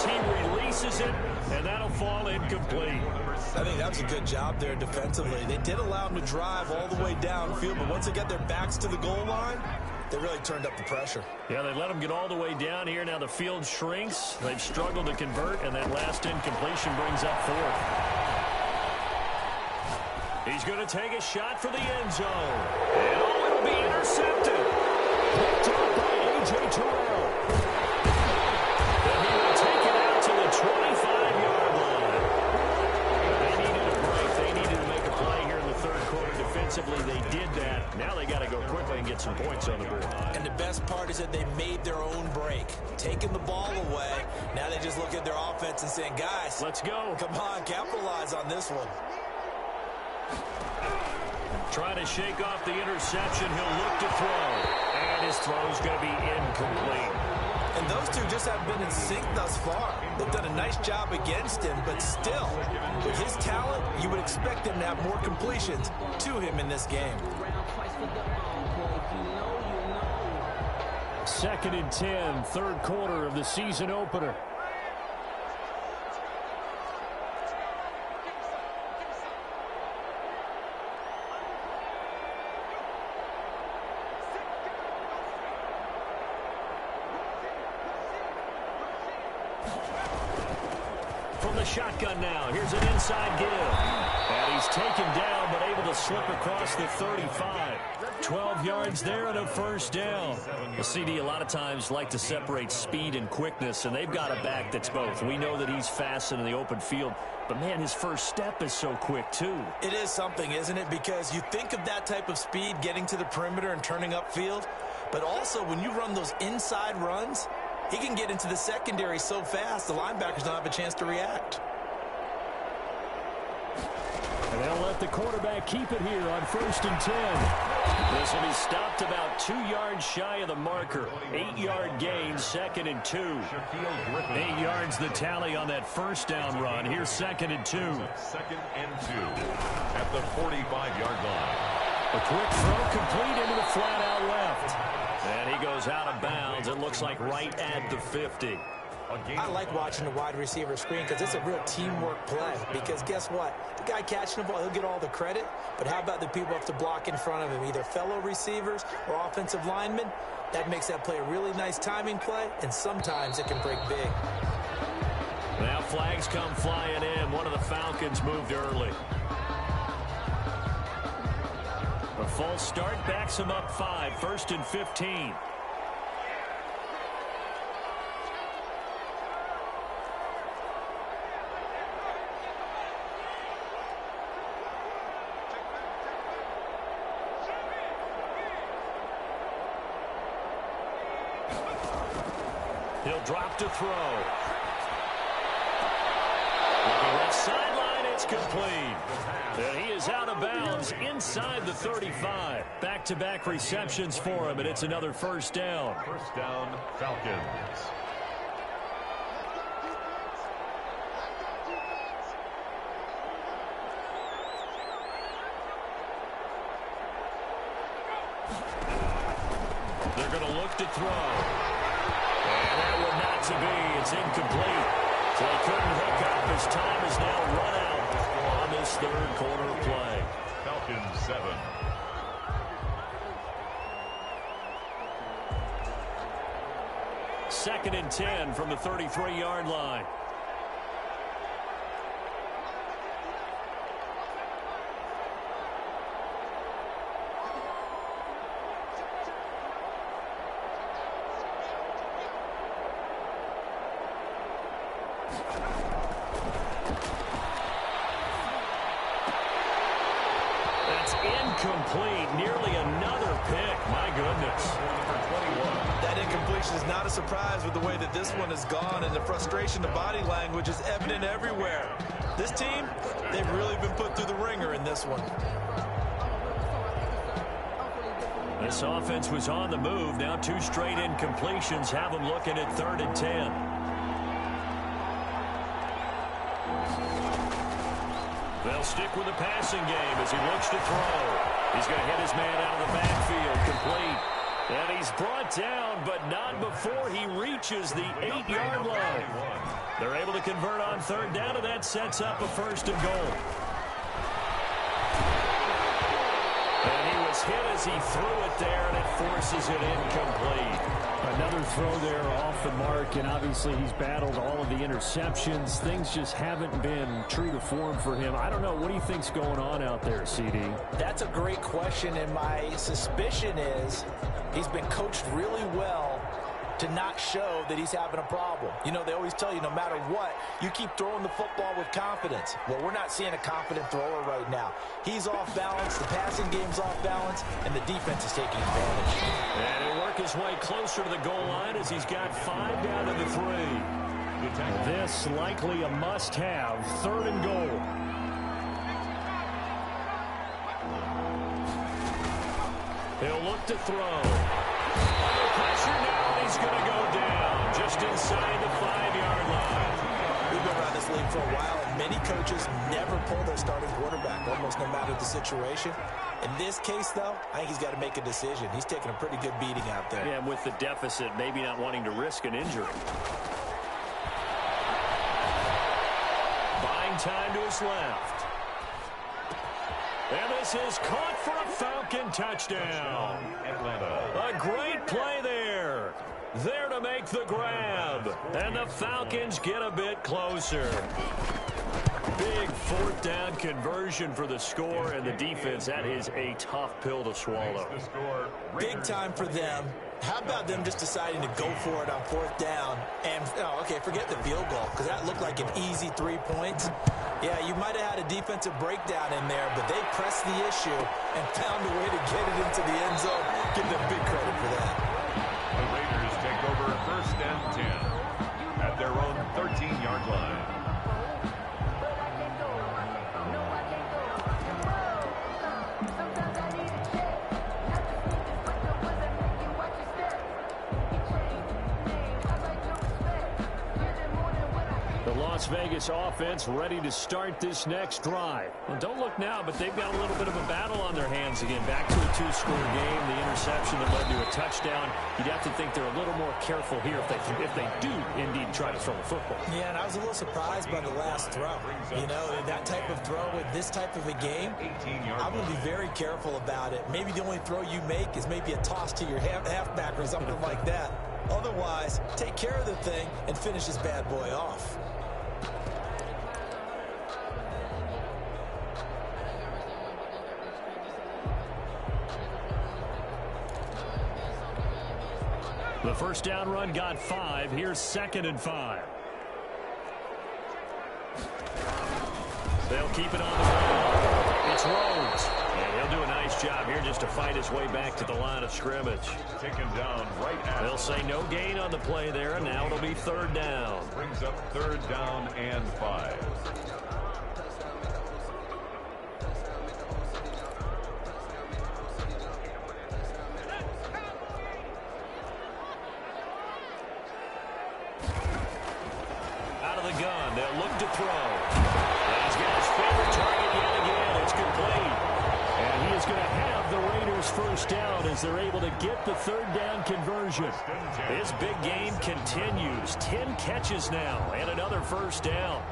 He releases it, and that'll fall incomplete. I think that's a good job there defensively. They did allow him to drive all the way downfield, but once they got their backs to the goal line, they really turned up the pressure. Yeah, they let him get all the way down here. Now the field shrinks. They've struggled to convert, and that last incompletion brings up fourth. He's going to take a shot for the end zone. And it'll be intercepted. Picked up by A.J. Terrell. 25-yard line. They needed a break. They needed to make a play here in the third quarter. Defensively, they did that. Now they got to go quickly and get some points on the board. And the best part is that they made their own break, taking the ball away. Now they just look at their offense and saying, guys, let's go. Come on, capitalize on this one. Trying to shake off the interception. He'll look to throw. And his throw's going to be incomplete. And those two just have been in sync thus far. They've done a nice job against him, but still, with his talent, you would expect him to have more completions to him in this game. 2nd and 10, third quarter of the season opener. From the shotgun now, here's an inside give. And he's taken down, but able to slip across the 35. 12 yards there and a first down. The CD a lot of times like to separate speed and quickness, and they've got a back that's both. We know that he's fast in the open field, but man, his first step is so quick too. It is something, isn't it? Because you think of that type of speed getting to the perimeter and turning upfield, but also when you run those inside runs, he can get into the secondary so fast, the linebackers don't have a chance to react. And they'll let the quarterback keep it here on 1st and 10. This will be stopped about 2 yards shy of the marker. 8-yard gain, 2nd and 2. 8 yards the tally on that first down run. Here's 2nd and 2. 2nd and 2 at the 45-yard line. A quick throw complete into the flat out left. And he goes out of bounds. It looks like right at the 50. I like watching the wide receiver screen because it's a real teamwork play. Because guess what? The guy catching the ball, he'll get all the credit. But how about the people who have to block in front of him, either fellow receivers or offensive linemen? That makes that play a really nice timing play, and sometimes it can break big. Now flags come flying in. One of the Falcons moved early. A false start backs him up 5, 1st and 15. He'll drop to throw. Looking left sideline, it's complete. And he is out of bounds inside the 35. Back-to-back receptions for him, and it's another first down. First down, Falcons. They're going to look to throw. And that one not to be. It's incomplete. So they couldn't hook up. His time is now run out on this third quarter play. Falcons 7. Second and 10 from the 33-yard line. That's incomplete. Nearly another pick. My goodness. That incompletion is not a surprise with the way that this one has gone, and the frustration, the body language is evident everywhere. This team, they've really been put through the ringer in this one. This offense was on the move. Now 2 straight incompletions have them looking at 3rd and 10. They'll stick with the passing game as he looks to throw. He's going to hit his man out of the backfield, complete. And he's brought down, but not before he reaches the 8-yard line. They're able to convert on 3rd down, and that sets up a 1st and goal. And he was hit as he threw it there, and it forces it incomplete. Another throw there off the mark, and obviously he's battled all of the interceptions. Things just haven't been true to form for him. I don't know. What do you think's going on out there, CD? That's a great question, and my suspicion is he's been coached really well to not show that he's having a problem. You know, they always tell you no matter what, you keep throwing the football with confidence. Well, we're not seeing a confident thrower right now. He's off balance, the passing game's off balance, and the defense is taking advantage. And he'll work his way closer to the goal line as he's got 5 down to the 3. This likely a must-have, 3rd and goal. He'll look to throw. Under pressure now, and he's going to go down just inside the 5-yard line. We've been around this league for a while, and many coaches never pull their starting quarterback, almost no matter the situation. In this case, though, I think he's got to make a decision. He's taking a pretty good beating out there. Yeah, and with the deficit, maybe not wanting to risk an injury. Buying time to his left. And this is caught for a Falcon touchdown. A great play there. There to make the grab. And the Falcons get a bit closer. Big 4th down conversion for the score, and the defense, that is a tough pill to swallow. Big time for them. How about them just deciding to go for it on 4th down? And, forget the field goal, because that looked like an easy 3 points. Yeah, you might have had a defensive breakdown in there, but they pressed the issue and found a way to get it into the end zone. Give them big credit for that. The Raiders take over 1st and 10 at their own 13-yard line. Las Vegas offense ready to start this next drive. Well, don't look now, but they've got a little bit of a battle on their hands again. Back to a 2-score game. The interception that led to a touchdown. You'd have to think they're a little more careful here if they do indeed try to throw the football. Yeah, and I was a little surprised by the last throw. You know, that type of throw in this type of a game, I'm going to be very careful about it. Maybe the only throw you make is maybe a toss to your halfback or something like that. Otherwise, take care of the thing and finish this bad boy off. The 1st down run got 5. Here's 2nd and 5. They'll keep it on the ground. It's Rhodes. And he'll do a nice job here just to fight his way back to the line of scrimmage. Taken down right at. They'll say no gain on the play there, and now it'll be 3rd down. Brings up 3rd down and 5. to throw. And he's got his favorite target yet again. It's complete. And he is going to have the Raiders first down as they're able to get the third down conversion. This big game continues. 10 catches now and another first down.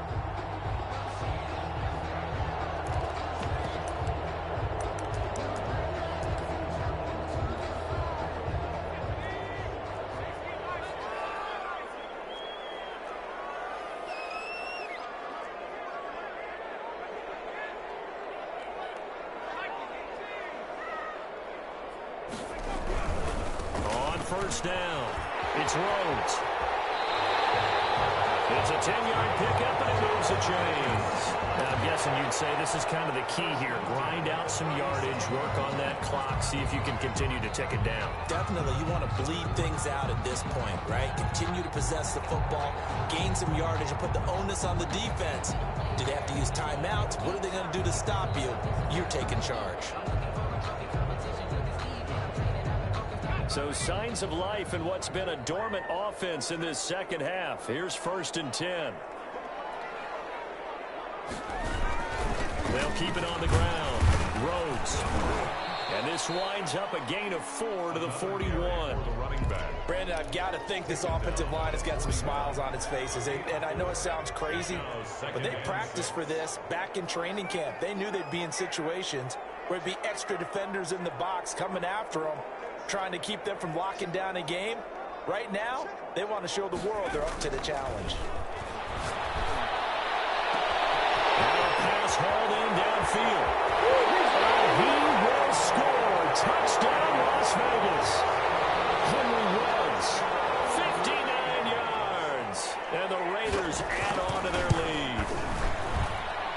First down. It's Rhodes. It's a 10-yard pickup, and it moves the chains. Now, I'm guessing you'd say this is kind of the key here. Grind out some yardage, work on that clock, see if you can continue to tick it down. Definitely. You want to bleed things out at this point, right? Continue to possess the football, gain some yardage, and put the onus on the defense. Do they have to use timeouts? What are they going to do to stop you? You're taking charge. So signs of life in what's been a dormant offense in this second half. Here's 1st and 10. They'll keep it on the ground. Rhodes. And this winds up a gain of 4 to the 41. Brandon, I've got to think this offensive line has got some smiles on its faces. And I know it sounds crazy, but they practiced for this back in training camp. They knew they'd be in situations where there'd be extra defenders in the box coming after them, trying to keep them from locking down a game. Right now, they want to show the world they're up to the challenge. Now a pass hauled in downfield. He will score. Touchdown, Las Vegas. Henry Ruggs, 59 yards. And the Raiders add on to their lead.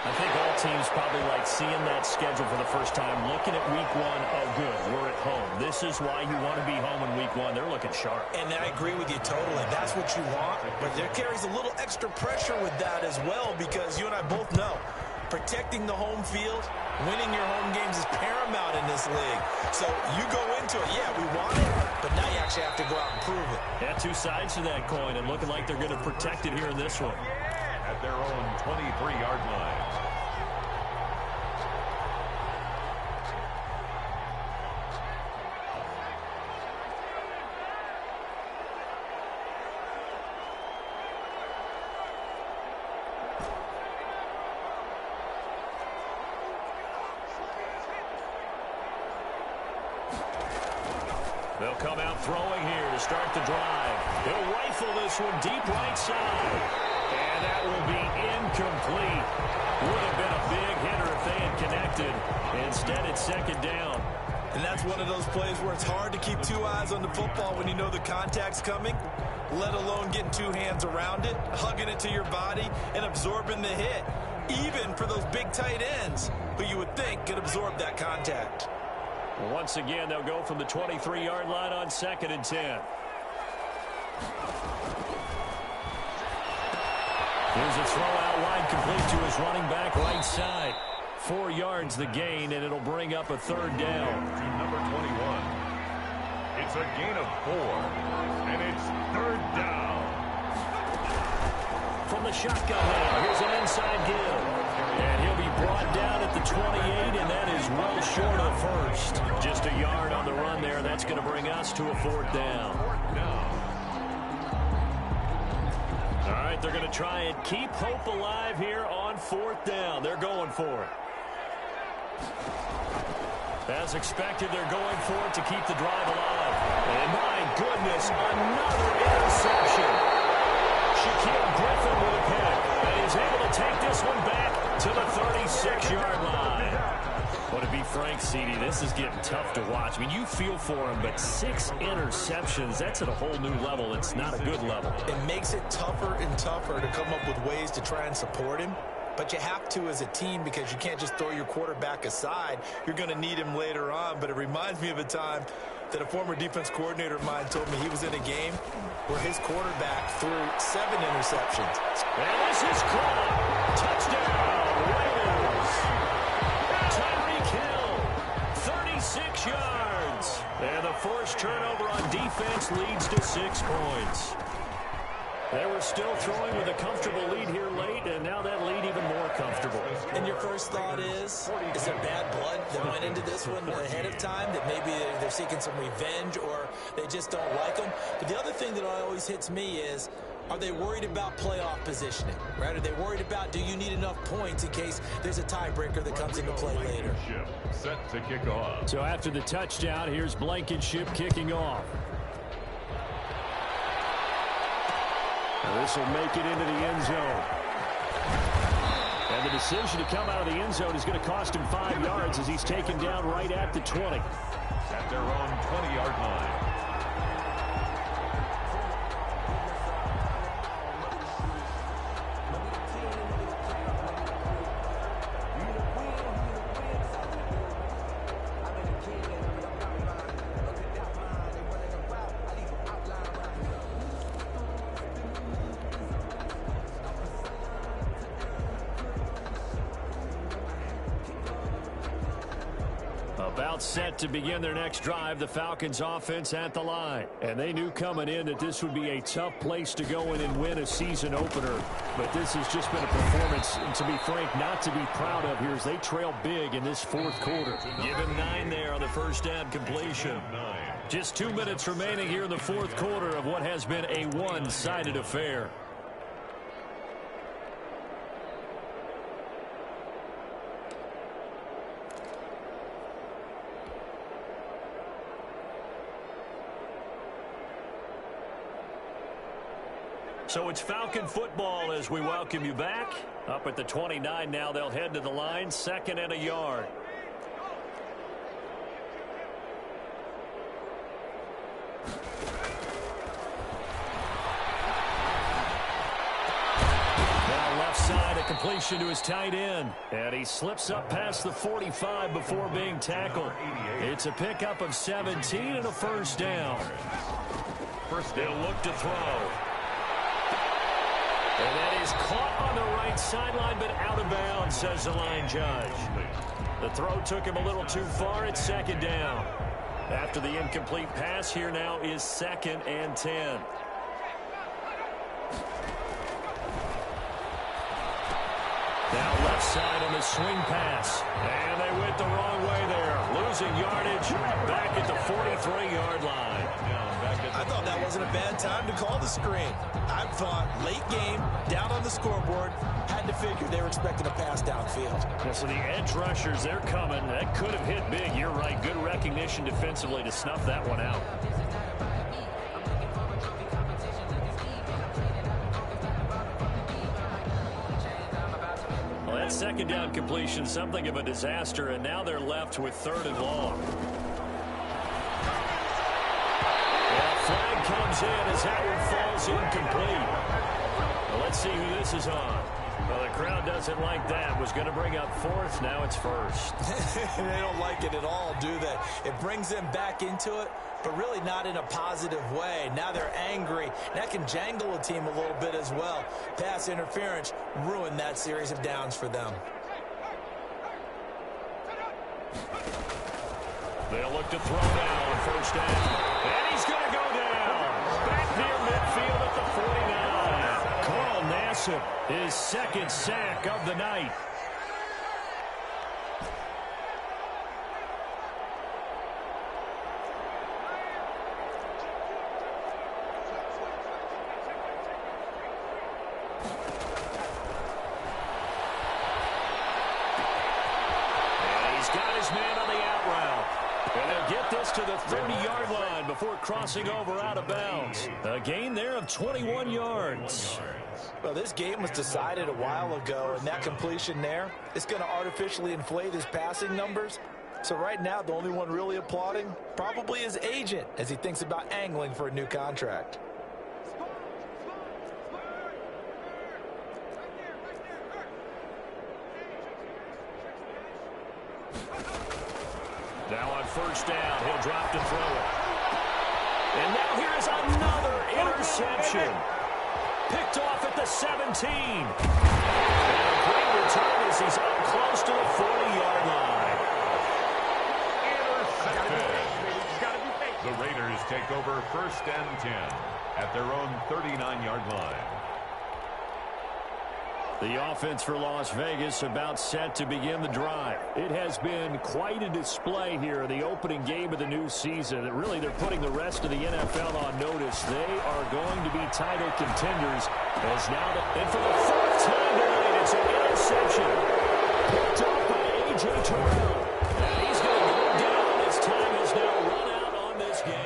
I think all teams probably like seeing that schedule for the first time, looking at week 1. Oh, good, we're at home. This is why you want to be home in week 1. They're looking sharp. And I agree with you totally. That's what you want. But there carries a little extra pressure with that as well, because you and I both know protecting the home field, winning your home games is paramount in this league. So you go into it, yeah, we want it, but now you actually have to go out and prove it. Yeah, two sides to that coin, and looking like they're going to protect it here in this one. At their own 23-yard line. They'll come out throwing here to start the drive. He'll rifle this one deep right side. And that will be incomplete. Would have been a big hitter if they had connected. Instead, it's 2nd down. And that's one of those plays where it's hard to keep 2 eyes on the football when you know the contact's coming, let alone getting 2 hands around it, hugging it to your body, and absorbing the hit. Even for those big tight ends who you would think could absorb that contact. Once again, they'll go from the 23-yard line on 2nd and 10. Here's a throw out wide, complete to his running back right side. 4 yards the gain, and it'll bring up a 3rd down. To number 21. It's a gain of 4, and it's 3rd down. From the shotgun now, here's an inside give. And he'll be brought down at the 28, and that is well short of first. Just a yard on the run there. That's going to bring us to a 4th down. All right, they're going to try and keep hope alive here on 4th down. They're going for it. As expected, they're going for it to keep the drive alive. And my goodness, another interception. Shaquille Griffin with a pick. And he's able to take this one back to the 36-yard line. Well, to be frank, CD, this is getting tough to watch. I mean, you feel for him, but 6 interceptions, that's at a whole new level. It's not a good level. It makes it tougher and tougher to come up with ways to try and support him. But you have to as a team, because you can't just throw your quarterback aside. You're going to need him later on. But it reminds me of a time that a former defense coordinator of mine told me he was in a game where his quarterback threw 7 interceptions. And this is caught. Touchdown, Raiders. Tyreek Hill, 36 yards. And the first turnover on defense leads to 6 points. They were still throwing with a comfortable lead here late, and now that first thought is there bad blood that went into this one ahead of time, that maybe they're seeking some revenge or they just don't like them? But the other thing that always hits me is, are they worried about playoff positioning, right? Are they worried about, do you need enough points in case there's a tiebreaker that comes into play later? Set to kick off. So after the touchdown, here's Blankenship kicking off. This will make it into the end zone. And the decision to come out of the end zone is going to cost him 5 yards as he's taken down right at the 20. At their own 20-yard line. About set to begin their next drive, the Falcons offense at the line. And they knew coming in that this would be a tough place to go in and win a season opener. But this has just been a performance, and to be frank, not to be proud of here as they trail big in this fourth quarter. Give him 9 there on the first down completion. Just 2 minutes remaining here in the fourth quarter of what has been a one-sided affair. So it's Falcon football as we welcome you back. Up at the 29 now, they'll head to the line, 2nd and a yard. Now left side, a completion to his tight end. And he slips up past the 45 before being tackled. It's a pickup of 17 and a first down. They'll look to throw. And that is caught on the right sideline, but out of bounds, says the line judge. The throw took him a little too far. It's 2nd down. After the incomplete pass, here now is 2nd and 10. Now left side on the swing pass. And they went the wrong way there. Losing yardage back at the 43-yard line. I thought that wasn't a bad time to call the screen. I thought late game, down on the scoreboard, had to figure they were expecting a pass downfield. Yeah, so the edge rushers, they're coming. That could have hit big. You're right. Good recognition defensively to snuff that one out. Well, that 2nd down completion, something of a disaster, and now they're left with 3rd and long. Flag comes in as that one falls incomplete. Well, let's see who this is on. Well, the crowd doesn't like that. Was going to bring up 4th. Now it's 1st. They don't like it at all, do they? It brings them back into it, but really not in a positive way. Now they're angry. That can jangle a team a little bit as well. Pass interference ruined that series of downs for them. They'll look to throw now on 1st down. And he's going to go down. Back near midfield at the 49. Carl Nassib, his 2nd sack of the night. And he's got his man on the out route. And they'll get this to the 30-yard line before crossing over out of bounds. A gain there of 21 yards. Well, this game was decided a while ago, and that completion there is going to artificially inflate his passing numbers. So right now, the only one really applauding probably his agent as he thinks about angling for a new contract. Now on 1st down, he'll drop to throw it. And now here's another interception. Picked off at the 17. And a great return as he's up close to the 40-yard line. Intercepted. The Raiders take over 1st and 10 at their own 39-yard line. The offense for Las Vegas about set to begin the drive. It has been quite a display here in the opening game of the new season. Really, they're putting the rest of the NFL on notice. They are going to be title contenders. As now, and for the fourth time tonight, it's an interception. Picked off by A.J. Terrell. And he's going to go down. His time has now run out on this game.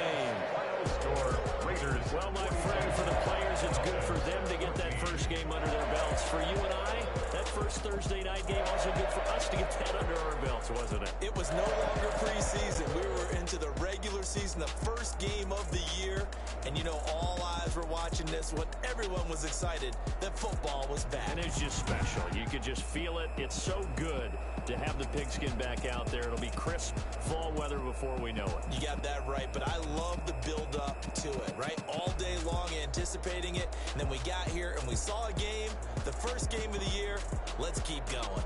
Well, my friend, for the players, it's good for them to get that first game under their belts. For you and I, that first Thursday night game also good for us to get that under our belts, wasn't it? It was no longer preseason. We were into the regular season, the first game of the year. And, you know, all eyes were watching this when everyone was excited that football was back. And it's just special. You could just feel it. It's so good to have the pigskin back out there. It'll be crisp fall weather before we know it. You got that right, but I love the build-up to it, right? All day long anticipating it, and then we got here and we saw a game, the first game of the year. Let's keep going.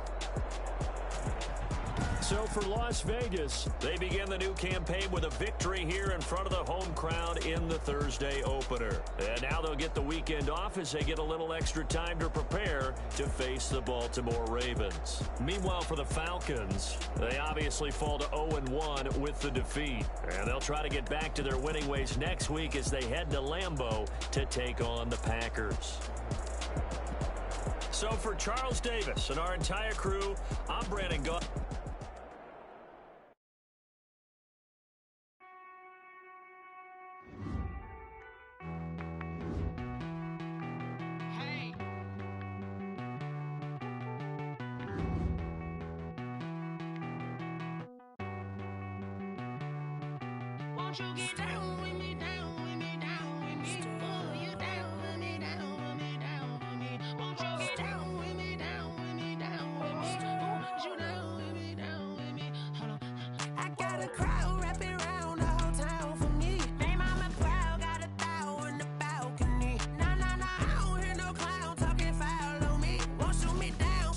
So for Las Vegas, they begin the new campaign with a victory here in front of the home crowd in the Thursday opener. And now they'll get the weekend off as they get a little extra time to prepare to face the Baltimore Ravens. Meanwhile, for the Falcons, they obviously fall to 0-1 with the defeat. And they'll try to get back to their winning ways next week as they head to Lambeau to take on the Packers. So for Charles Davis and our entire crew, I'm Brandon Gaw. Won't you get down with me, down with me, down with me? Oh, you down with me, down with me, down with me. Won't you get down with me, down with me, down with me? Oh, you down with me, down with me? Hold on. I got a crowd wrapping around the whole town for me. They mama proud, got a thou in the balcony. Nah, nah, nah, I don't hear no clown talking foul on me. Won't shoot me down,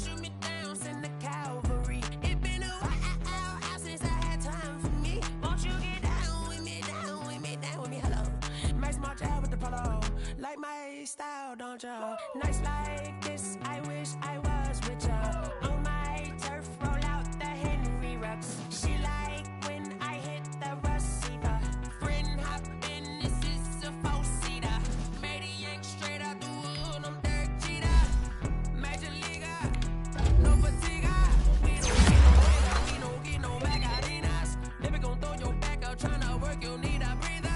send the cavalry. It been a while since I had time for me. Won't you get down with me, down with me, down with me? Hello. Max March out with the polo. Like my style, don't ya? Nights like this, I wish I was with ya. On my turf, roll out the Henry Rux. She like when I hit the receiver. Friend hop in, this is a four-seater. Made a yank straight out the wood, I'm Derek Jeter. Major leaguer, no fatigue. We don't get no Macarinas. Never gon' throw your back out, tryna work, you'll need a breather.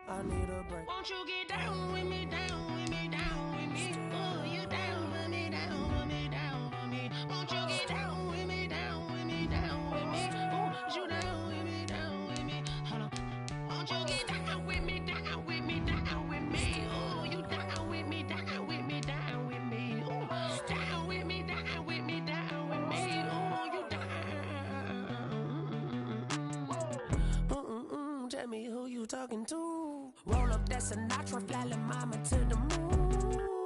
I need a break. Won't you get down with me, down with me, down with me? Oh, you down with me, down with me, down with me? Won't you get down with me, down with me, down with me? Oh, you down with me, down with me? Hold on. Won't you get down with me, down with me, down with me? Oh, you down with me, down with me, down with me? Oh, down with me, down with me, down with me? Oh, you down. Tell me who you talking to. Roll up that Sinatra, fly la mama to the moon.